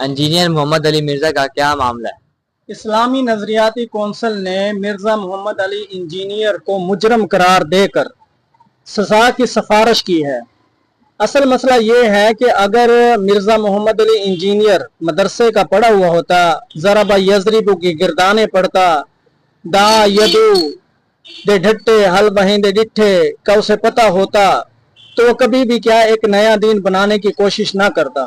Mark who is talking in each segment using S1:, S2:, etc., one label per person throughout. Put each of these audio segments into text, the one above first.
S1: Engineer Mohammad Ali Mirza का क्या मामला है?
S2: इस्लामी नजरियाती कौंसिल ने मिर्जा मोहम्मद अली इंजीनियर को मुजरम करार देकर सजा की सिफारिश की है। असल मसला ये है कि अगर मिर्जा मोहम्मद अली इंजीनियर मदरसे का पढ़ा हुआ होता, जरा यजरिबू की गिरदाने पढ़ता, दा यदू दे ढट्टे हल वहीं दे डिठे का उसे पता होता तो वो कभी भी क्या एक नया दीन बनाने की कोशिश ना करता।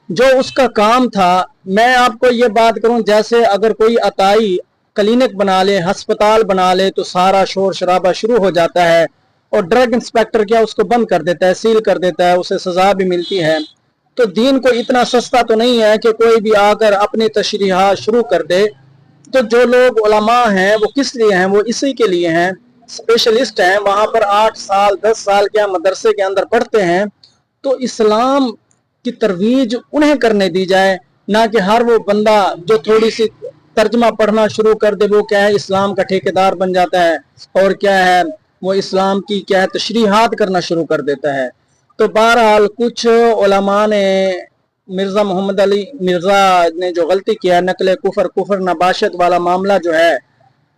S2: जो उसका काम था, मैं आपको ये बात करूं, जैसे अगर कोई अताई क्लिनिक बना ले, अस्पताल बना ले तो सारा शोर शराबा शुरू हो जाता है और ड्रग इंस्पेक्टर क्या उसको बंद कर देता है, सील कर देता है, उसे सजा भी मिलती है। तो दीन को इतना सस्ता तो नहीं है कि कोई भी आकर अपनी तशरीहात शुरू कर दे। तो जो लोग उलमा हैं वो किस लिए हैं? वो इसी के लिए हैं, स्पेशलिस्ट हैं, वहां पर 8 साल 10 साल क्या मदरसे के अंदर पढ़ते हैं। तो इस्लाम की तरवीज उन्हें करने दी जाए, ना कि हर वो बंदा जो थोड़ी सी तर्जमा पढ़ना शुरू कर दे वो क्या है इस्लाम का ठेकेदार बन जाता है और क्या है वो इस्लाम की क्या है तशरीहात करना शुरू कर देता है। तो बहरहाल कुछ उलमा ने मिर्जा मोहम्मद अली मिर्जा ने जो गलती किया, नकल कुफर कुफर नबाशत वाला मामला जो है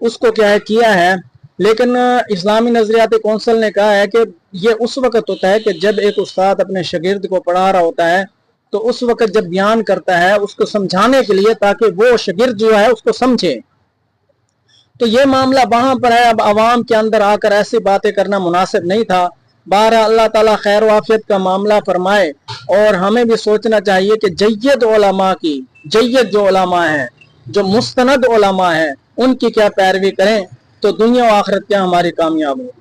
S2: उसको क्या है किया है। लेकिन इस्लामी नजरियाती कौंसिल ने कहा है कि ये उस वक्त होता है कि जब एक उस्ताद अपने शागिर्द को पढ़ा रहा होता है तो उस वक्त जब बयान करता है उसको समझाने के लिए, ताकि वो शागिर्द जो है उसको समझे। तो ये मामला वहां पर है, अब आवाम के अंदर आकर ऐसी बातें करना मुनासिब नहीं था। बारह अल्लाह ताला खैर वाफियत का मामला फरमाए और हमें भी सोचना चाहिए कि जय्यद उलमा की, जय्यद जो उलमा है, जो मुस्तनद उलमा है, उनकी क्या पैरवी करें तो दुनिया और आखिरत क्या हमारी कामयाब हो।